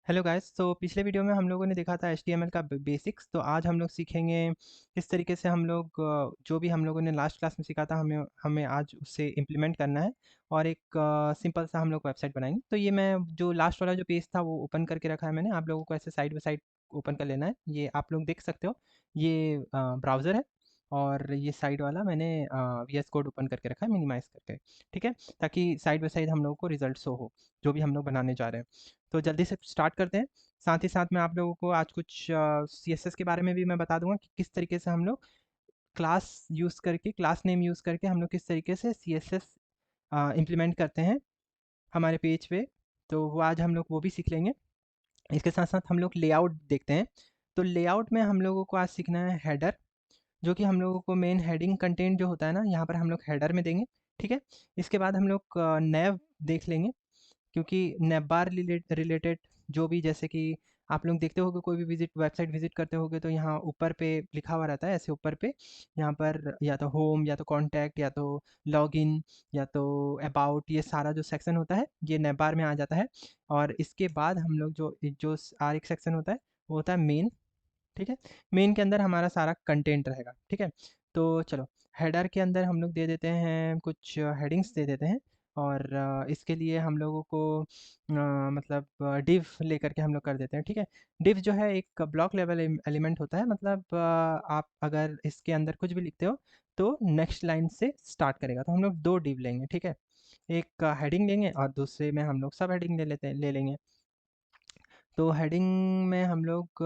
Hello guys. तो पिछले video में हम लोगों ने देखा था एचटीएमएल का बेसिक्स। तो आज हम लोग सीखेंगे किस तरीके से हम लोग जो भी हम लोगों ने लास्ट क्लास में सीखा था हमें हमें आज उससे इम्प्लीमेंट करना है और एक सिंपल सा हम लोग वेबसाइट बनाएंगे। तो ये मैं जो लास्ट वाला जो पेज था वो ओपन करके रखा है मैंने। आप लोगों को ऐसे साइड बाय साइड ओपन कर लेना है। ये आप लोग देख सकते हो, ये ब्राउज़र है और ये साइड वाला मैंने वीएस कोड ओपन करके रखा है मिनिमाइज़ करके, ठीक है, ताकि साइड बाय साइड हम लोगों को रिजल्ट शो हो जो भी हम लोग बनाने जा रहे हैं। तो जल्दी से स्टार्ट करते हैं। साथ ही साथ मैं आप लोगों को आज कुछ सीएसएस के बारे में भी मैं बता दूंगा कि किस तरीके से हम लोग क्लास यूज़ करके, क्लास नेम यूज़ करके हम लोग किस तरीके से सीएसएस इम्प्लीमेंट करते हैं हमारे पेज पे। तो वो आज हम लोग वो भी सीख लेंगे। इसके साथ साथ हम लोग लेआउट देखते हैं। तो लेआउट में हम लोगों को आज सीखना है हेडर, जो कि हम लोगों को मेन हेडिंग कंटेंट जो होता है ना, यहाँ पर हम लोग हेडर में देंगे, ठीक है। इसके बाद हम लोग नेव देख लेंगे, क्योंकि नेबार रिलेटेड जो भी, जैसे कि आप लोग देखते होगे कोई भी वेबसाइट विजिट करते होगे तो यहाँ ऊपर पे लिखा हुआ रहता है, ऐसे ऊपर पे यहाँ पर या तो होम या तो कॉन्टैक्ट या तो लॉगिन या तो अबाउट, ये सारा जो सेक्शन होता है ये नेबार में आ जाता है। और इसके बाद हम लोग जो जो एक सेक्शन होता है वो होता है मेन, ठीक है। मेन के अंदर हमारा सारा कंटेंट रहेगा, ठीक है। तो चलो, हेडर के अंदर हम लोग दे देते हैं कुछ हेडिंग्स दे देते हैं। और इसके लिए हम लोगों को मतलब डिव लेकर के हम लोग कर देते हैं, ठीक है। डिव जो है एक ब्लॉक लेवल एलिमेंट होता है, मतलब आप अगर इसके अंदर कुछ भी लिखते हो तो नेक्स्ट लाइन से स्टार्ट करेगा। तो हम लोग दो डिव लेंगे, ठीक है। एक हेडिंग लेंगे और दूसरे में हम लोग सब हेडिंग ले लेंगे। तो हेडिंग में हम लोग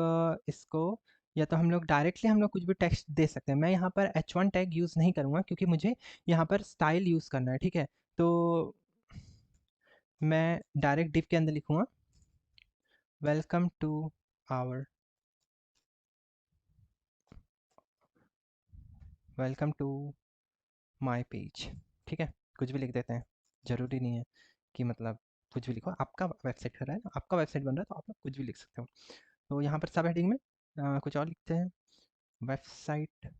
इसको, या तो हम लोग डायरेक्टली हम लोग कुछ भी टेक्स्ट दे सकते हैं। मैं यहाँ पर h1 टैग यूज़ नहीं करूँगा क्योंकि मुझे यहाँ पर स्टाइल यूज़ करना है, ठीक है। तो मैं डायरेक्ट डिव के अंदर लिखूँगा welcome to our, welcome to my page, ठीक है। कुछ भी लिख देते हैं, ज़रूरी नहीं है कि मतलब कुछ भी लिखो। आपका वेबसाइट कर रहा है ना, आपका वेबसाइट बन रहा है तो आप लोग कुछ भी लिख सकते हो। तो यहाँ पर सब हेडिंग में कुछ और लिखते हैं, website,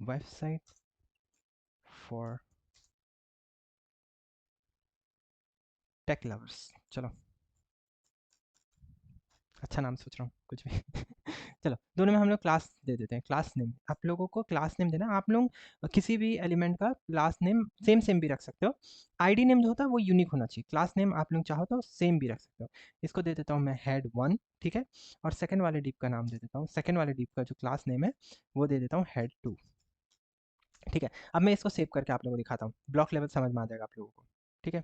website for tech lovers. चलो, अच्छा नाम सोच रहा हूँ कुछ भी चलो, दोनों में हम लोग क्लास दे देते हैं। क्लास नेम, आप लोगों को क्लास नेम देना है। आप लोग किसी भी एलिमेंट का क्लास नेम सेम सेम भी रख सकते हो। आईडी नेम जो होता है वो यूनिक होना चाहिए। क्लास नेम आप लोग चाहो तो सेम भी रख सकते हो। इसको दे देता हूँ मैं head1, ठीक है। और सेकंड वाले डिप का नाम दे देता हूँ, सेकंड वाले डिप का जो क्लास नेम है वो दे देता हूँ head2, ठीक है। अब मैं इसको सेव करके आप लोगों को दिखाता हूँ, ब्लॉक लेवल समझ में आ जाएगा आप लोगों को, ठीक है।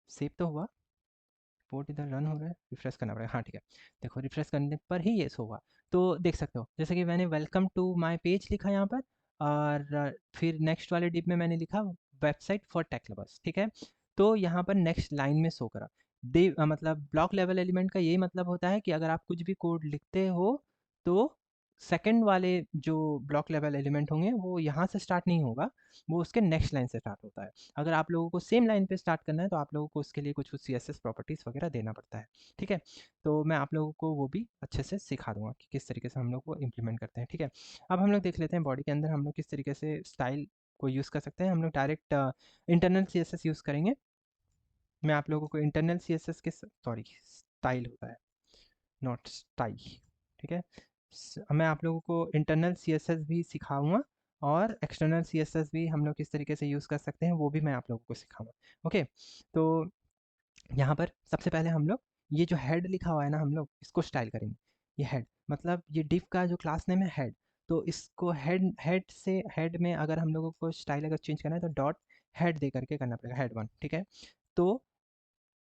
सेव तो हुआ, रिपोर्ट इधर रन हो रहा है, रिफ्रेश करना पड़ेगा, हाँ ठीक है। देखो, रिफ्रेश करने पर ही ये शो हुआ। तो देख सकते हो जैसे कि मैंने वेलकम टू माय पेज लिखा यहाँ पर, और फिर नेक्स्ट वाले डिप में मैंने लिखा वेबसाइट फॉर टेक लवर्स, ठीक है। तो यहाँ पर नेक्स्ट लाइन में शो करा। मतलब ब्लॉक लेवल एलिमेंट का यही मतलब होता है कि अगर आप कुछ भी कोड लिखते हो तो सेकंड वाले जो ब्लॉक लेवल एलिमेंट होंगे वो यहाँ से स्टार्ट नहीं होगा, वो उसके नेक्स्ट लाइन से स्टार्ट होता है। अगर आप लोगों को सेम लाइन पे स्टार्ट करना है तो आप लोगों को उसके लिए कुछ कुछ CSS प्रॉपर्टीज़ वगैरह देना पड़ता है, ठीक है। तो मैं आप लोगों को वो भी अच्छे से सिखा दूंगा कि किस तरीके से हम लोग को इम्प्लीमेंट करते हैं, ठीक है। अब हम लोग देख लेते हैं बॉडी के अंदर हम लोग किस तरीके से स्टाइल को यूज़ कर सकते हैं। हम लोग डायरेक्ट इंटरनल CSS यूज़ करेंगे। मैं आप लोगों को इंटरनल CSS के, सॉरी, स्टाइल होता है, नॉट स्टाइल, ठीक है। मैं आप लोगों को इंटरनल CSS भी सिखाऊंगा और एक्सटर्नल CSS भी हम लोग किस तरीके से यूज़ कर सकते हैं वो भी मैं आप लोगों को सिखाऊंगा, ओके। तो यहाँ पर सबसे पहले हम लोग ये जो हेड लिखा हुआ है ना, हम लोग इसको स्टाइल करेंगे। ये हेड मतलब ये डिव का जो क्लास नेम है हेड, तो इसको हेड हेड से, हेड में अगर हम लोगों को स्टाइल अगर चेंज करना है तो डॉट हेड दे करके करना पड़ेगा, head1, ठीक है। तो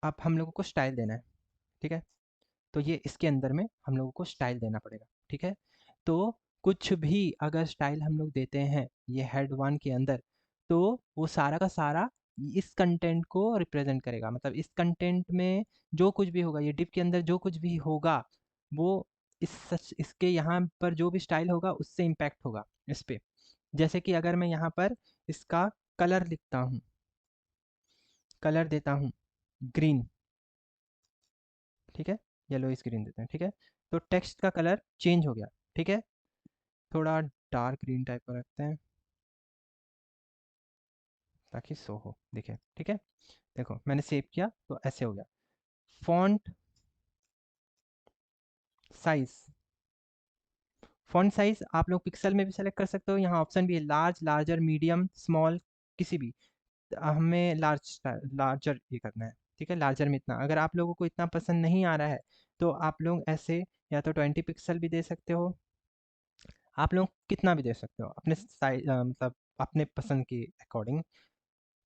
अब हम लोगों को स्टाइल देना है, ठीक है। तो ये इसके अंदर में हम लोगों को स्टाइल देना पड़ेगा, ठीक है। तो कुछ भी अगर स्टाइल हम लोग देते हैं ये head1 के अंदर, तो वो सारा का सारा इस कंटेंट को रिप्रेजेंट करेगा। मतलब इस कंटेंट में जो कुछ भी होगा, ये डिप के अंदर जो कुछ भी होगा वो इसके यहाँ पर जो भी स्टाइल होगा उससे इम्पैक्ट होगा इस पे। जैसे कि अगर मैं यहाँ पर इसका कलर लिखता हूँ, कलर देता हूँ ग्रीन, ठीक है, येलो स्क्रीन देते हैं, ठीक है। तो टेक्स्ट का कलर चेंज हो गया, ठीक है। थोड़ा डार्क ग्रीन टाइप का रखते हैं ताकि शो हो, दिखे, ठीक है। देखो मैंने सेव किया तो ऐसे हो गया। फॉन्ट साइज, फॉन्ट साइज आप लोग पिक्सल में भी सेलेक्ट कर सकते हो, यहाँ ऑप्शन भी है लार्ज, लार्जर, मीडियम, स्मॉल, किसी भी। हमें लार्जर ये करना है, ठीक है, लार्जर में इतना। अगर आप लोगों को इतना पसंद नहीं आ रहा है तो आप लोग ऐसे या तो 20 पिक्सल भी दे सकते हो, आप लोग कितना भी दे सकते हो अपने साइज, मतलब अपने पसंद के अकॉर्डिंग।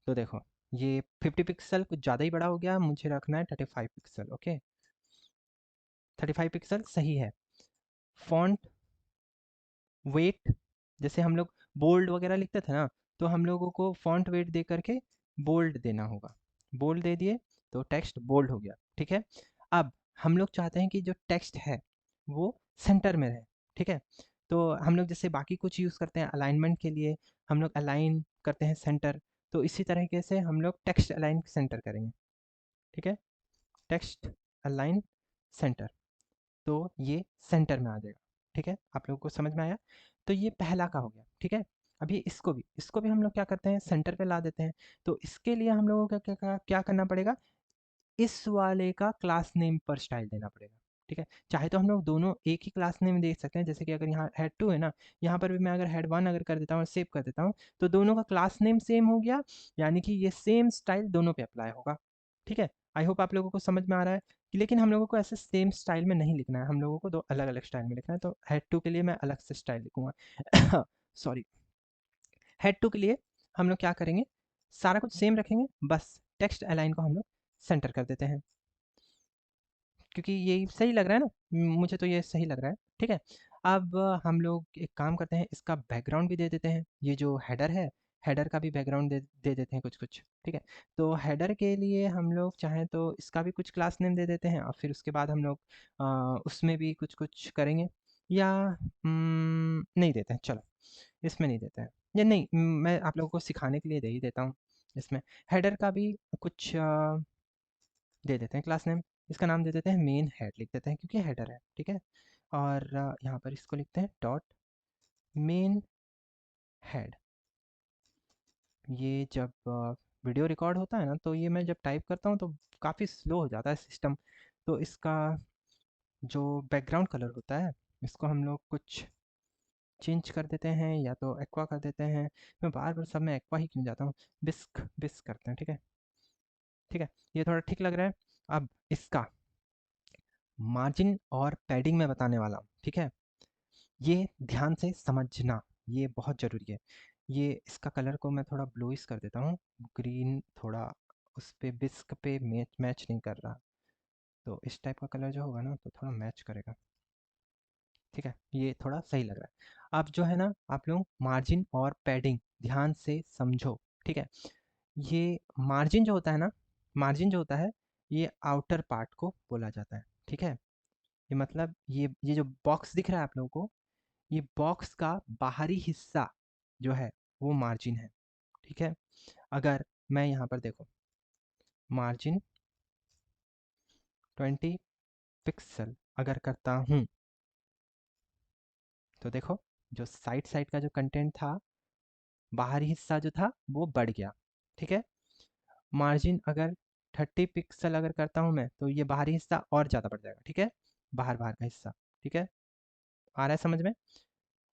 तो देखो ये 50 पिक्सल कुछ ज़्यादा ही बड़ा हो गया, मुझे रखना है 35 पिक्सल। ओके 35 पिक्सल सही है। फॉन्ट वेट, जैसे हम लोग बोल्ड वगैरह लिखते थे ना, तो हम लोगों को फॉन्ट वेट दे करके बोल्ड देना होगा। बोल्ड दे दिए तो टेक्स्ट बोल्ड हो गया, ठीक है। अब हम लोग चाहते हैं कि जो टेक्स्ट है वो सेंटर में रहे, ठीक है। तो हम लोग जैसे बाकी कुछ यूज़ करते हैं अलाइनमेंट के लिए, हम लोग अलाइन करते हैं सेंटर, तो इसी तरीके से हम लोग टेक्स्ट अलाइन सेंटर करेंगे, ठीक है। टेक्स्ट अलाइन सेंटर, तो ये सेंटर में आ जाएगा, ठीक है। आप लोगों को समझ में आया? तो ये पहला का हो गया, ठीक है। अभी इसको भी हम लोग क्या करते हैं, सेंटर पे ला देते हैं। तो इसके लिए हम लोगों को क्या करना पड़ेगा, इस वाले का क्लास नेम पर स्टाइल देना पड़ेगा, ठीक है। चाहे तो हम लोग दोनों एक ही क्लास नेम दे सकते हैं, जैसे कि अगर यहाँ हेड 2 है ना, यहाँ पर भी मैं अगर हेड 1 अगर कर देता हूँ और सेव कर देता हूँ, तो दोनों का क्लास नेम सेम हो गया, यानी कि ये सेम स्टाइल दोनों पे अप्लाई होगा, ठीक है। आई होप आप लोगों को समझ में आ रहा है। लेकिन हम लोगों को ऐसे सेम स्टाइल में नहीं लिखना है, हम लोगों को दो अलग अलग स्टाइल में लिखना है। तो हेड 2 के लिए मैं अलग से स्टाइल लिखूंगा सॉरी। हेड 2 के लिए हम लोग क्या करेंगे, सारा कुछ सेम रखेंगे, बस टेक्स्ट अलाइन को हम लोग सेंटर कर देते हैं, क्योंकि ये सही लग रहा है ना, मुझे तो ये सही लग रहा है, ठीक है। अब हम लोग एक काम करते हैं, इसका बैकग्राउंड भी दे देते हैं, ये जो हेडर है, हेडर का भी बैकग्राउंड दे देते हैं कुछ कुछ, ठीक है। तो हेडर के लिए हम लोग चाहें तो इसका भी कुछ क्लास नेम दे देते हैं, और फिर उसके बाद हम लोग उसमें भी कुछ कुछ करेंगे, या नहीं देते हैं, चलो इसमें नहीं देते हैं, या नहीं, मैं आप लोगों को सिखाने के लिए दे ही देता हूँ। इसमें हेडर का भी कुछ दे देते हैं क्लास नेम, इसका नाम दे देते हैं मेन हेड लिख देते हैं, क्योंकि हेडर है, ठीक है। और यहाँ पर इसको लिखते हैं डॉट मेन हेड। ये जब वीडियो रिकॉर्ड होता है ना, तो ये मैं जब टाइप करता हूँ तो काफ़ी स्लो हो जाता है सिस्टम, तो इसका जो बैकग्राउंड कलर होता है, इसको हम लोग कुछ चेंज कर देते हैं, या तो एक्वा कर देते हैं। मैं बार बार सब में एक्वा ही क्यों जाता हूँ, बिस्क बिस्क करते हैं, ठीक है, ठीक है। ये थोड़ा ठीक लग रहा है। अब इसका मार्जिन और पैडिंग में बताने वाला हूँ, ठीक है। ये ध्यान से समझना, ये बहुत ज़रूरी है। ये इसका कलर को मैं थोड़ा ब्लूइश कर देता हूँ, ग्रीन थोड़ा उस पे बिस्क पे मैच नहीं कर रहा, तो इस टाइप का कलर जो होगा ना तो थोड़ा मैच करेगा, ठीक है। ये थोड़ा सही लग रहा है। अब जो है ना, आप लोग मार्जिन और पैडिंग ध्यान से समझो, ठीक है। ये मार्जिन जो होता है ना, मार्जिन जो होता है, ये आउटर पार्ट को बोला जाता है, ठीक है। ये मतलब ये जो बॉक्स दिख रहा है आप लोगों को, ये बॉक्स का बाहरी हिस्सा जो है वो मार्जिन है, ठीक है। अगर मैं यहाँ पर देखो मार्जिन 20 पिक्सल अगर करता हूँ, तो देखो जो साइड साइड का जो कंटेंट था, बाहरी हिस्सा जो था वो बढ़ गया, ठीक है। मार्जिन अगर 30 पिक्सल अगर करता हूँ मैं, तो ये बाहरी हिस्सा और ज़्यादा बढ़ जाएगा, ठीक है, बाहर बाहर का हिस्सा, ठीक है। आ रहा है समझ में,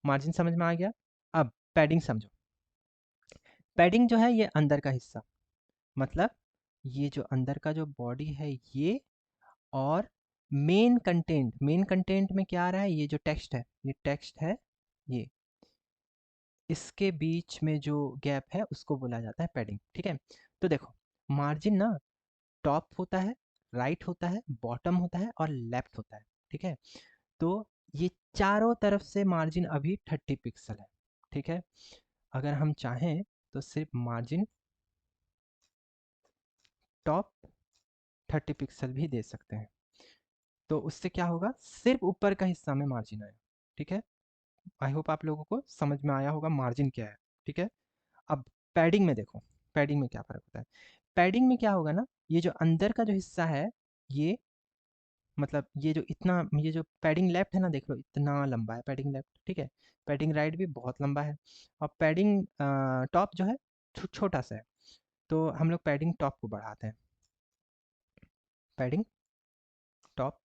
मार्जिन समझ में आ गया। अब पैडिंग समझो, पैडिंग जो है ये अंदर का हिस्सा, मतलब ये जो अंदर का जो बॉडी है ये, और मेन कंटेंट में क्या आ रहा है, ये जो टेक्स्ट है, ये टेक्स्ट है, ये इसके बीच में जो गैप है उसको बोला जाता है पैडिंग, ठीक है। तो देखो मार्जिन ना टॉप होता है, राइट होता है, बॉटम होता है और लेफ्ट होता है, ठीक है। तो ये चारों तरफ से मार्जिन अभी 30 पिक्सल है, ठीक है। अगर हम चाहें तो सिर्फ मार्जिन टॉप 30 पिक्सल भी दे सकते हैं, तो उससे क्या होगा, सिर्फ ऊपर का हिस्सा में मार्जिन आएगा, ठीक है। आई होप आप लोगों को समझ में आया होगा मार्जिन क्या है, ठीक है। अब पैडिंग में देखो, पैडिंग में क्या फ़र्क होता है। पैडिंग में क्या होगा ना, ये जो अंदर का जो हिस्सा है, ये मतलब ये जो इतना, ये जो पैडिंग लेफ्ट है ना, देख लो इतना लंबा है पैडिंग लेफ्ट, ठीक है। पैडिंग राइट भी बहुत लंबा है, और पैडिंग टॉप जो है छोटा सा है। तो हम लोग पैडिंग टॉप को बढ़ाते हैं, पैडिंग टॉप,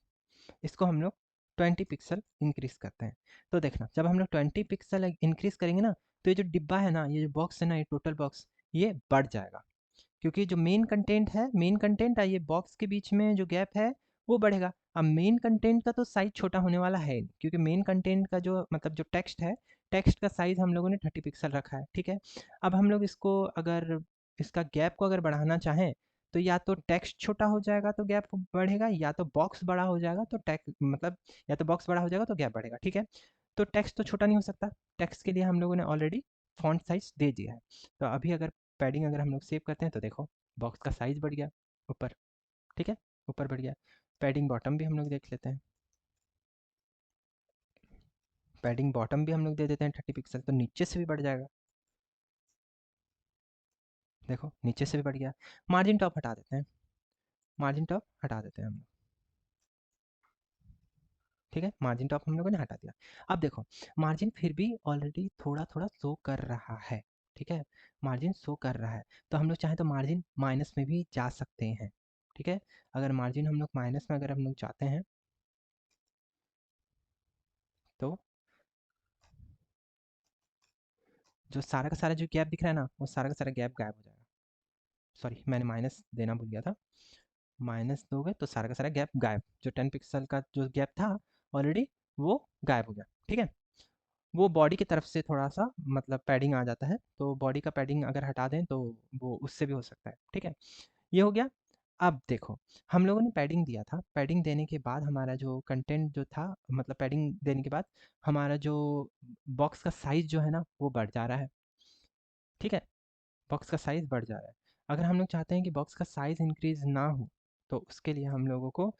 इसको हम लोग 20 पिक्सल इंक्रीज करते हैं। तो देखना जब हम लोग 20 पिक्सल इंक्रीज करेंगे ना, तो ये जो डिब्बा है ना, ये जो बॉक्स है ना, ये टोटल बॉक्स ये बढ़ जाएगा, क्योंकि जो मेन कंटेंट है, मेन कंटेंट है, ये बॉक्स के बीच में जो गैप है वो बढ़ेगा। अब मेन कंटेंट का तो साइज छोटा होने वाला है नहीं, क्योंकि मेन कंटेंट का जो मतलब जो टेक्स्ट है, टेक्स्ट का साइज हम लोगों ने 30 पिक्सल रखा है, ठीक है। अब हम लोग इसको अगर इसका गैप को अगर बढ़ाना चाहें, तो या तो टेक्स्ट छोटा हो जाएगा तो गैप बढ़ेगा, या तो बॉक्स बड़ा हो जाएगा तो मतलब या तो बॉक्स बड़ा हो जाएगा तो गैप बढ़ेगा, ठीक है। तो टेक्स्ट तो छोटा नहीं हो सकता, टेक्स्ट के लिए हम लोगों ने ऑलरेडी फॉन्ट साइज दे दिया है। तो अभी अगर पैडिंग अगर हम लोग सेव करते हैं तो देखो बॉक्स का साइज बढ़ गया ऊपर, ठीक है, ऊपर बढ़ गया। पैडिंग बॉटम भी हम लोग देख लेते हैं, पैडिंग बॉटम भी हम लोग दे देते हैं 30 पिक्सल, तो नीचे से भी बढ़ जाएगा, देखो नीचे से भी बढ़ गया। मार्जिन टॉप हटा देते हैं, मार्जिन टॉप हटा देते हैं हम लोग, ठीक है, मार्जिन टॉप हम लोगों ने हटा दिया। अब देखो मार्जिन फिर भी ऑलरेडी थोड़ा थोड़ा शो कर रहा है, ठीक है, मार्जिन शो कर रहा है। तो हम लोग चाहें तो मार्जिन माइनस में भी जा सकते हैं, ठीक है। अगर मार्जिन हम लोग माइनस में अगर हम लोग चाहते हैं तो जो सारा का सारा जो गैप दिख रहा है ना, वो सारा का सारा गैप गायब हो जाएगा। सॉरी, मैंने माइनस देना भूल गया था, माइनस दोगे तो सारा का सारा गैप गायब, जो 10 पिक्सल का जो गैप था ऑलरेडी वो गायब हो गया, ठीक है। वो बॉडी की तरफ से थोड़ा सा मतलब पैडिंग आ जाता है, तो बॉडी का पैडिंग अगर हटा दें तो वो उससे भी हो सकता है, ठीक है। ये हो गया। अब देखो हम लोगों ने पैडिंग दिया था, पैडिंग देने के बाद हमारा जो कंटेंट जो था, मतलब पैडिंग देने के बाद हमारा जो बॉक्स का साइज जो है ना वो बढ़ जा रहा है, ठीक है, बॉक्स का साइज़ बढ़ जा रहा है। अगर हम लोग चाहते हैं कि बॉक्स का साइज़ इंक्रीज़ ना हो, तो उसके लिए हम लोगों को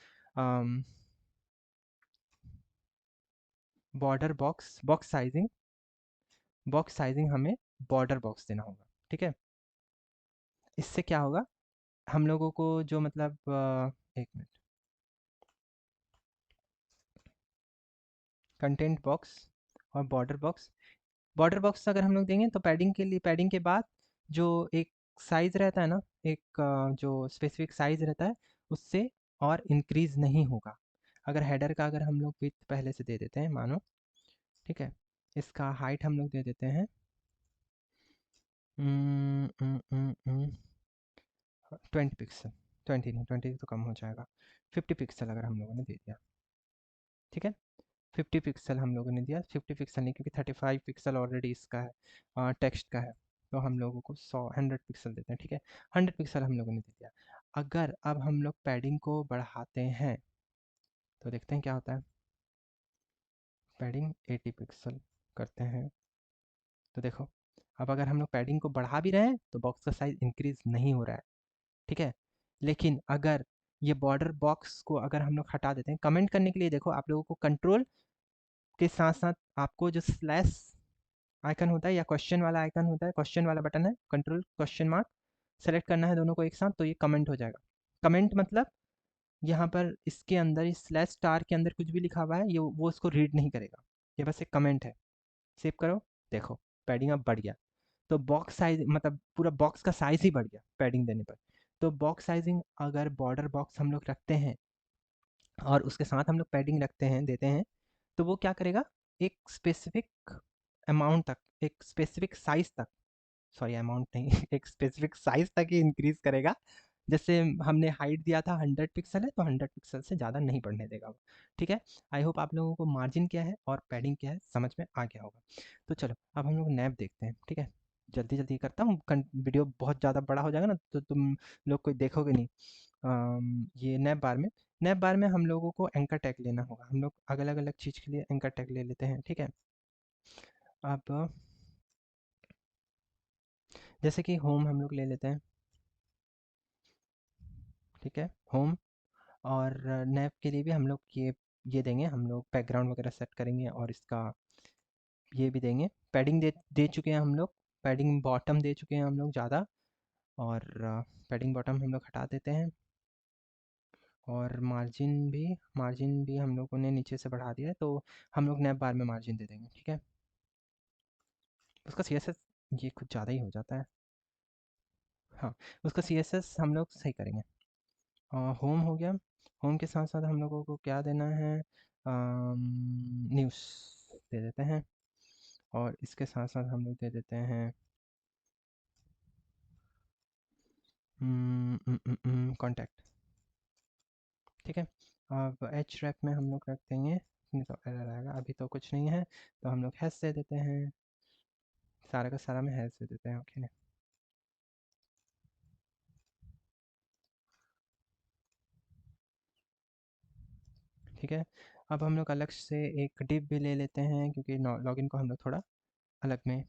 बॉर्डर बॉक्स बॉक्स साइजिंग हमें बॉर्डर बॉक्स देना होगा, ठीक है। इससे क्या होगा, हम लोगों को जो मतलब एक मिनट, कंटेंट बॉक्स और बॉर्डर बॉक्स अगर हम लोग देंगे तो पैडिंग के लिए, पैडिंग के बाद जो एक साइज़ रहता है ना, एक जो स्पेसिफिक साइज़ रहता है उससे और इंक्रीज़ नहीं होगा। अगर हेडर का अगर हम लोग विड्थ पहले से दे देते हैं मानो, ठीक है, इसका हाइट हम लोग दे देते हैं 20 पिक्सल, 20 नहीं, 20 तो कम हो जाएगा, 50 पिक्सल अगर हम लोगों ने दे दिया, ठीक है। 50 पिक्सल हम लोगों ने दिया, 50 पिक्सल नहीं, क्योंकि 35 पिक्सल ऑलरेडी इसका है, टेक्स्ट का है, तो हम लोगों को 100 पिक्सल देते हैं, ठीक है। 100 पिक्सल हम लोगों ने दे दिया। अगर अब हम लोग पैडिंग को बढ़ाते हैं तो देखते हैं क्या होता है, पैडिंग 80 पिक्सल करते हैं, तो देखो अब अगर हम लोग पैडिंग को बढ़ा भी रहे हैं तो बॉक्स का साइज इंक्रीज नहीं हो रहा है, ठीक है। लेकिन अगर ये बॉर्डर बॉक्स को अगर हम लोग हटा देते हैं, कमेंट करने के लिए देखो आप लोगों को कंट्रोल के साथ साथ आपको जो स्लैश आइकन होता है या क्वेश्चन वाला आइकन होता है, क्वेश्चन वाला बटन है, कंट्रोल क्वेश्चन मार्क सेलेक्ट करना है दोनों को एक साथ, तो ये कमेंट हो जाएगा। कमेंट मतलब यहाँ पर इसके अंदर इस स्लैश स्टार के अंदर कुछ भी लिखा हुआ है, ये वो उसको रीड नहीं करेगा, ये बस एक कमेंट है। सेव करो, देखो पैडिंग अब बढ़ गया, तो बॉक्स साइज मतलब पूरा बॉक्स का साइज ही बढ़ गया पैडिंग देने पर। तो बॉक्स साइजिंग अगर बॉर्डर बॉक्स हम लोग रखते हैं और उसके साथ हम लोग पैडिंग रखते हैं, देते हैं, तो वो क्या करेगा, एक स्पेसिफिक अमाउंट तक, एक स्पेसिफिक साइज तक, सॉरी अमाउंट नहीं एक स्पेसिफिक साइज तक ही इंक्रीज करेगा। जैसे हमने हाइट दिया था 100 पिक्सल है, तो 100 पिक्सल से ज़्यादा नहीं बढ़ने देगा वो, ठीक है। आई होप आप लोगों को मार्जिन क्या है और पैडिंग क्या है समझ में आ गया होगा। तो चलो अब हम लोग नैप देखते हैं, ठीक है, जल्दी जल्दी करता हूँ, वीडियो बहुत ज़्यादा बड़ा हो जाएगा ना तो तुम लोग कोई देखोगे नहीं। ये नैप बार में हम लोगों को एंकर टैग लेना होगा, हम लोग अलग अलग चीज़ के लिए एंकर टैग ले लेते हैं, ठीक है। अब जैसे कि होम हम लोग ले लेते हैं, ठीक है, होम, और नैप के लिए भी हम लोग ये देंगे, हम लोग बैकग्राउंड वगैरह सेट करेंगे और इसका ये भी देंगे। पैडिंग दे दे चुके हैं हम लोग, पैडिंग बॉटम दे चुके हैं हम लोग ज़्यादा, और पैडिंग बॉटम हम लोग हटा देते हैं, और मार्जिन भी हम लोगों ने नीचे से बढ़ा दिया है, तो हम लोग नैप बार में मार्जिन दे देंगे, ठीक है। उसका CSS ये कुछ ज़्यादा ही हो जाता है, हाँ, उसका CSS हम लोग सही करेंगे। होम हो गया, होम के साथ साथ हम लोगों को क्या देना है, न्यूज़ दे देते हैं, और इसके साथ साथ हम लोग दे देते हैं कॉन्टैक्ट। ठीक है, अब एच रैप में हम लोग रख देंगे, नहीं तो एरर आएगा, अभी तो कुछ नहीं है तो हम लोग हैश दे देते हैं, सारा का सारा में हैश दे देते हैं। ओके, ठीक है। अब हम लोग अलग से एक डिव भी ले लेते हैं, क्योंकि लॉगिन को हम लोग थोड़ा अलग में,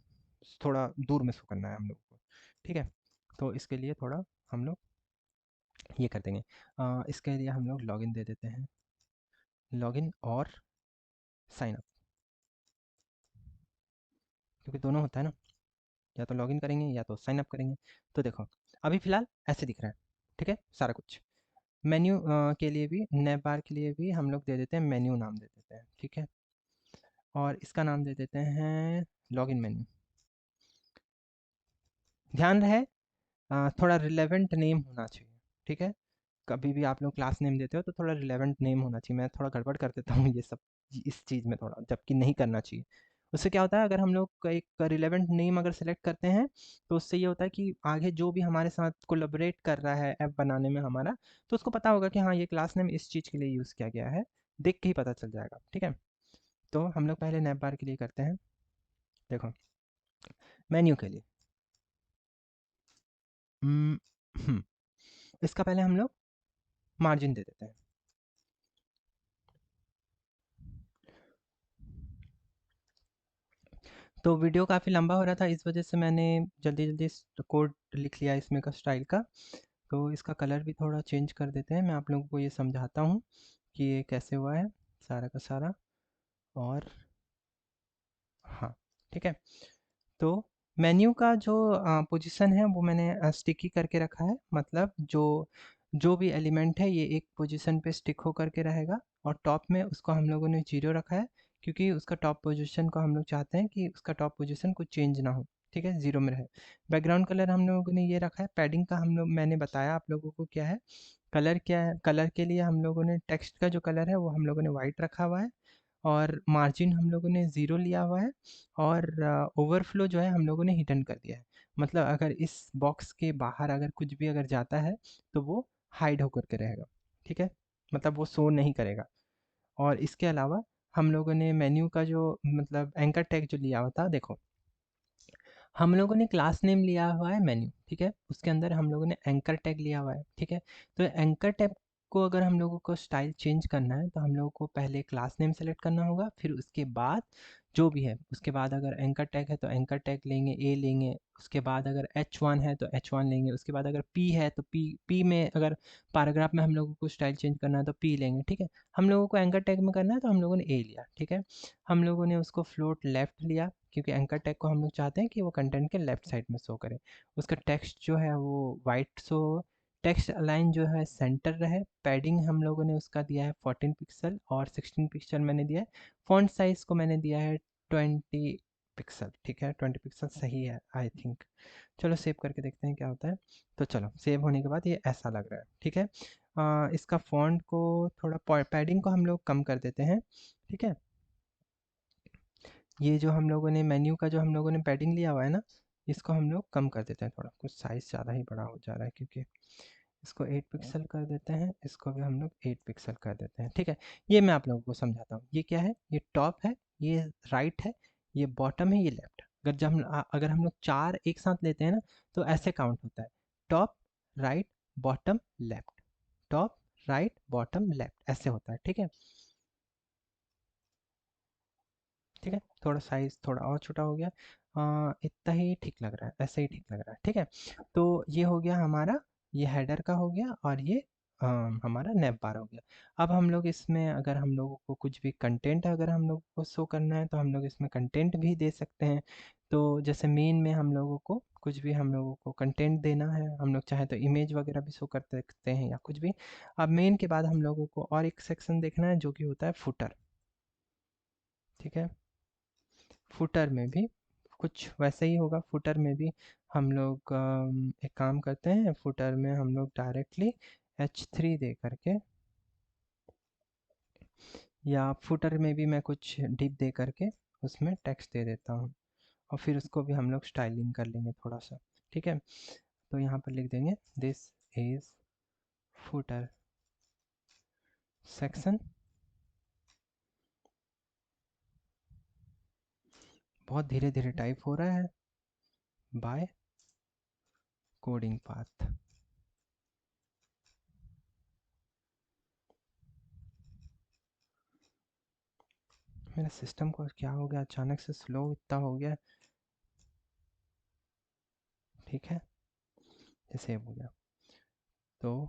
थोड़ा दूर में शो करना है हम लोग को। ठीक है, तो इसके लिए थोड़ा हम लोग ये कर देंगे, इसके लिए हम लोग लॉगिन दे देते हैं, लॉगिन और साइन अप, क्योंकि दोनों होता है ना, या तो लॉगिन करेंगे या तो साइन अप करेंगे। तो देखो अभी फ़िलहाल ऐसे दिख रहा है, ठीक है सारा कुछ। मेन्यू के लिए भी, नैप बार के लिए भी हम लोग दे देते हैं मेन्यू नाम दे देते हैं, ठीक है, और इसका नाम दे देते हैं लॉगिन मेन्यू। ध्यान रहे थोड़ा रिलेवेंट नेम होना चाहिए, ठीक है। कभी भी आप लोग क्लास नेम देते हो तो थोड़ा रिलेवेंट नेम होना चाहिए। मैं थोड़ा गड़बड़ कर देता हूँ ये सब इस चीज़ में थोड़ा, जबकि नहीं करना चाहिए। उससे क्या होता है, अगर हम लोग एक रिलेवेंट नेम अगर सेलेक्ट करते हैं तो उससे ये होता है कि आगे जो भी हमारे साथ कोलैबोरेट कर रहा है ऐप बनाने में हमारा, तो उसको पता होगा कि हाँ ये क्लास नेम इस चीज़ के लिए यूज़ किया गया है, देख के ही पता चल जाएगा। ठीक है, तो हम लोग पहले नैप बार के लिए करते हैं। देखो मेन्यू के लिए हम्म, हम्म, इसका पहले हम लोग मार्जिन दे देते हैं। तो वीडियो काफ़ी लंबा हो रहा था, इस वजह से मैंने जल्दी जल्दी कोड लिख लिया इसमें का स्टाइल का। तो इसका कलर भी थोड़ा चेंज कर देते हैं, मैं आप लोगों को ये समझाता हूँ कि ये कैसे हुआ है सारा का सारा। और हाँ, ठीक है, तो मेन्यू का जो पोजीशन है वो मैंने स्टिकी करके रखा है, मतलब जो जो भी एलिमेंट है ये एक पोजीशन पे स्टिक हो करके रहेगा, और टॉप में उसको हम लोगों ने 0 रखा है, क्योंकि उसका टॉप पोजीशन को हम लोग चाहते हैं कि उसका टॉप पोजीशन कुछ चेंज ना हो, ठीक है, 0 में रहे। बैकग्राउंड कलर हम लोगों ने ये रखा है, पैडिंग का हम लोग, मैंने बताया आप लोगों को क्या है, कलर क्या है। कलर के लिए हम लोगों ने टेक्स्ट का जो कलर है वो हम लोगों ने वाइट रखा हुआ है, और मार्जिन हम लोगों ने 0 लिया हुआ है, और ओवरफ्लो जो है हम लोगों ने हिडन कर दिया है। मतलब अगर इस बॉक्स के बाहर अगर कुछ भी अगर जाता है तो वो हाइड होकर के रहेगा, ठीक है, मतलब वो शो नहीं करेगा। और इसके अलावा हम लोगों ने मेन्यू का जो मतलब एंकर टैग जो लिया हुआ था, देखो हम लोगों ने क्लास नेम लिया हुआ है मेन्यू, ठीक है, उसके अंदर हम लोगों ने एंकर टैग लिया हुआ है, ठीक है। तो एंकर टैग को अगर हम लोगों को स्टाइल चेंज करना है तो हम लोगों को पहले क्लास नेम सेलेक्ट करना होगा, फिर उसके बाद जो भी है, उसके बाद अगर एंकर टैग है तो एंकर टैग लेंगे, ए लेंगे, उसके बाद अगर H1 है तो H1 लेंगे, उसके बाद अगर P है तो P में अगर पैराग्राफ में हम लोगों को स्टाइल चेंज करना है तो P लेंगे, ठीक है। हम लोगों को एंकर टैग में करना है तो हम लोगों ने ए लिया, ठीक है। हम लोगों ने उसको फ्लोट लेफ्ट लिया, क्योंकि एंकर टैग को हम लोग चाहते हैं कि वो कंटेंट के लेफ्ट साइड में शो करे। उसका टेक्स्ट जो है वो वाइट शो, टेक्स्ट अलाइन जो है सेंटर रहे। पैडिंग हम लोगों ने उसका दिया है 14 पिक्सल, और 16 पिक्सल मैंने दिया है। फॉन्ट साइज को मैंने दिया है 20 पिक्सल, ठीक है, 20 पिक्सल सही है आई थिंक। चलो सेव करके देखते हैं क्या होता है। तो चलो सेव होने के बाद ये ऐसा लग रहा है, ठीक है। इसका फॉन्ट को थोड़ा, पैडिंग को हम लोग कम कर देते हैं, ठीक है। ये जो हम लोगों ने मेन्यू का जो हम लोगों ने पैडिंग लिया हुआ है ना, इसको हम लोग कम कर देते हैं, थोड़ा कुछ साइज़ ज़्यादा ही बड़ा हो जा रहा है, क्योंकि इसको 8 पिक्सल कर देते हैं, इसको भी हम लोग 8 पिक्सल कर देते हैं, ठीक है। ये मैं आप लोगों को समझाता हूँ, ये क्या है, ये टॉप है, ये राइट है, ये बॉटम है, ये लेफ्ट। अगर हम लोग 4 एक साथ लेते हैं ना तो ऐसे काउंट होता है, top right bottom left, top right bottom left, ऐसे होता है, ठीक है। ठीक है, थोड़ा साइज़ थोड़ा और छोटा हो गया, इतना ही ठीक लग रहा है, ऐसे ही ठीक लग रहा है, ठीक है। तो ये हो गया हमारा, ये हेडर का हो गया, और ये हमारा नैप बार हो गया। अब हम लोग इसमें अगर हम लोगों को कुछ भी कंटेंट अगर हम लोग को शो करना है तो हम लोग इसमें कंटेंट भी दे सकते हैं। तो जैसे मेन में हम लोगों को कुछ भी हम लोगों को कंटेंट देना है, हम लोग चाहे तो इमेज वगैरह भी शो कर सकते हैं या कुछ भी। अब मेन के बाद हम लोगों को और एक सेक्शन देखना है जो कि होता है फुटर, ठीक है। फुटर में भी कुछ वैसे ही होगा। फुटर में भी हम लोग एक काम करते हैं, फुटर में हम लोग डायरेक्टली h3 दे करके, या फुटर में भी मैं कुछ डिप दे करके उसमें टेक्स्ट दे देता हूँ, और फिर उसको भी हम लोग स्टाइलिंग कर लेंगे थोड़ा सा। ठीक है, तो यहाँ पर लिख देंगे दिस इज फुटर सेक्शन। बहुत धीरे धीरे टाइप हो रहा है, बाय कोडिंग पाथ। मेरे सिस्टम को क्या हो गया, अचानक से स्लो इतना हो गया। ठीक है, ये सेव हो गया। तो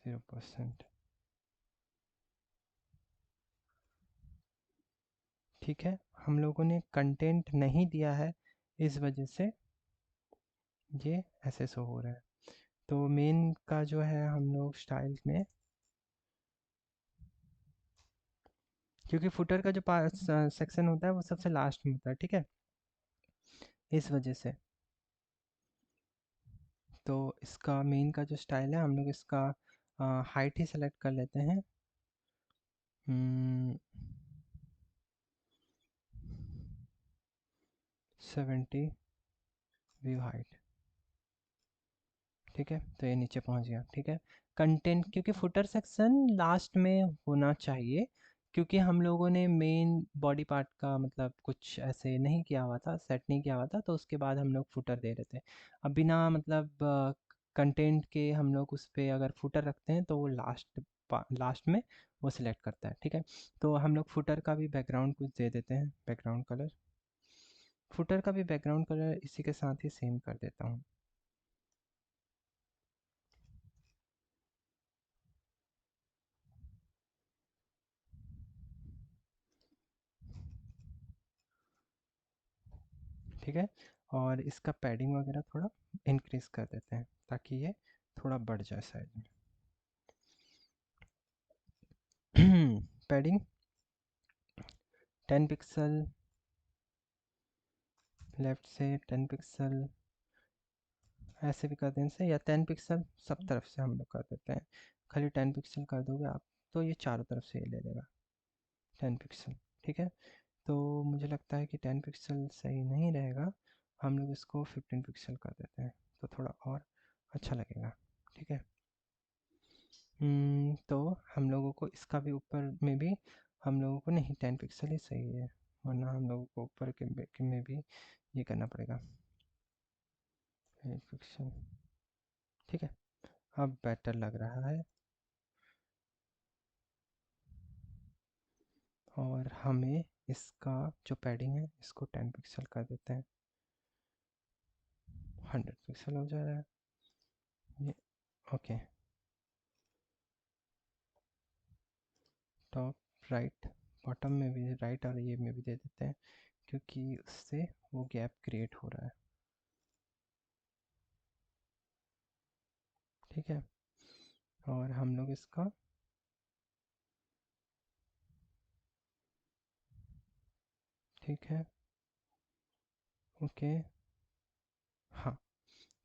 0%। ठीक है, हम लोगों ने कंटेंट नहीं दिया है, इस वजह से ये ऐसे शो हो रहा है। तो मेन का जो है हम लोग स्टाइल में, क्योंकि फुटर का जो सेक्शन होता है वो सबसे लास्ट में होता है, ठीक है, इस वजह से। तो इसका मेन का जो स्टाइल है, हम लोग इसका हाइट ही सेलेक्ट कर लेते हैं। 70 व्यू हाइट। ठीक है, तो ये नीचे पहुंच गया। ठीक है, कंटेंट, क्योंकि फुटर सेक्शन लास्ट में होना चाहिए, क्योंकि हम लोगों ने मेन बॉडी पार्ट का मतलब कुछ ऐसे नहीं किया हुआ था, सेट नहीं किया हुआ था, तो उसके बाद हम लोग फुटर दे रहे थे। अब बिना मतलब कंटेंट के हम लोग उस पर अगर फुटर रखते हैं तो वो लास्ट में वो सिलेक्ट करता है। ठीक है, तो हम लोग फुटर का भी बैकग्राउंड कुछ दे देते हैं, बैकग्राउंड कलर। फुटर का भी बैकग्राउंड कलर इसी के साथ ही सेम कर देता हूँ। ठीक है, और इसका पैडिंग वगैरह थोड़ा इंक्रीज कर देते हैं ताकि ये थोड़ा बढ़ जाए साइज में। पैडिंग 10 पिक्सल लेफ्ट से, 10 पिक्सल ऐसे भी कर देने से, या 10 पिक्सल सब तरफ से हम लोग कर देते हैं। खाली 10 पिक्सल कर दोगे आप तो ये चारों तरफ से ये ले लेगा 10 पिक्सल। ठीक है, तो मुझे लगता है कि 10 पिक्सल सही नहीं रहेगा, हम लोग इसको 15 पिक्सल कर देते हैं तो थोड़ा और अच्छा लगेगा। ठीक है, तो हम लोगों को इसका भी ऊपर में भी हम लोगों को नहीं, 10 पिक्सल ही सही है, वरना हम लोगों को ऊपर के में भी ये करना पड़ेगा 8 पिक्सल। ठीक है, अब बेटर लग रहा है, और हमें इसका जो पैडिंग है इसको 10 पिक्सल कर देते हैं, 100 पिक्सल हो जा रहा है ये। ओके, टॉप राइट, बॉटम में भी राइट और ये में भी दे देते हैं, क्योंकि उससे वो गैप क्रिएट हो रहा है। ठीक है, और हम लोग इसका ठीक है, ओके, हाँ,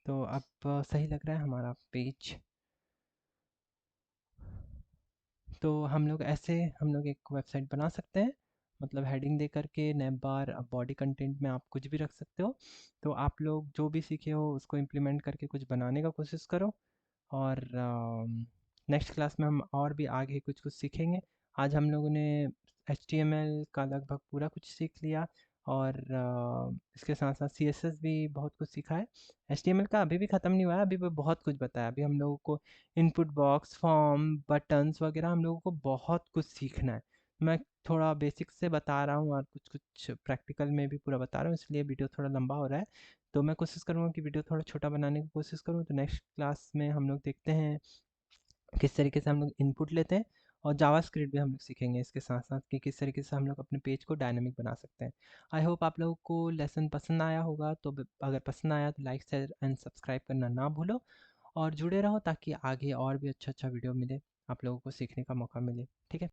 तो अब सही लग रहा है हमारा पेज। तो हम लोग ऐसे हम लोग एक वेबसाइट बना सकते हैं, मतलब हेडिंग दे करके नैप बार, बॉडी कंटेंट में आप कुछ भी रख सकते हो। तो आप लोग जो भी सीखे हो उसको इम्प्लीमेंट करके कुछ बनाने का कोशिश करो, और नेक्स्ट क्लास में हम और भी आगे कुछ कुछ सीखेंगे। आज हम लोगों ने HTML का लगभग पूरा कुछ सीख लिया, और इसके साथ साथ CSS भी बहुत कुछ सीखा है। HTML का अभी भी ख़त्म नहीं हुआ है, अभी भी बहुत कुछ बताया। अभी हम लोगों को इनपुट बॉक्स, फॉर्म, बटन्स वगैरह हम लोगों को बहुत कुछ सीखना है। मैं थोड़ा बेसिक से बता रहा हूँ और कुछ कुछ प्रैक्टिकल में भी पूरा बता रहा हूँ, इसलिए वीडियो थोड़ा लंबा हो रहा है। तो मैं कोशिश करूँगा कि वीडियो थोड़ा छोटा बनाने की कोशिश करूँ। तो नेक्स्ट क्लास में हम लोग देखते हैं किस तरीके से हम लोग इनपुट लेते हैं, और जावास्क्रिप्ट भी हम लोग सीखेंगे इसके साथ साथ कि किस तरीके से हम लोग अपने पेज को डायनामिक बना सकते हैं। आई होप आप लोगों को लेसन पसंद आया होगा, तो अगर पसंद आया तो लाइक शेयर एंड सब्सक्राइब करना ना भूलो, और जुड़े रहो ताकि आगे और भी अच्छा अच्छा वीडियो मिले, आप लोगों को सीखने का मौका मिले। ठीक है।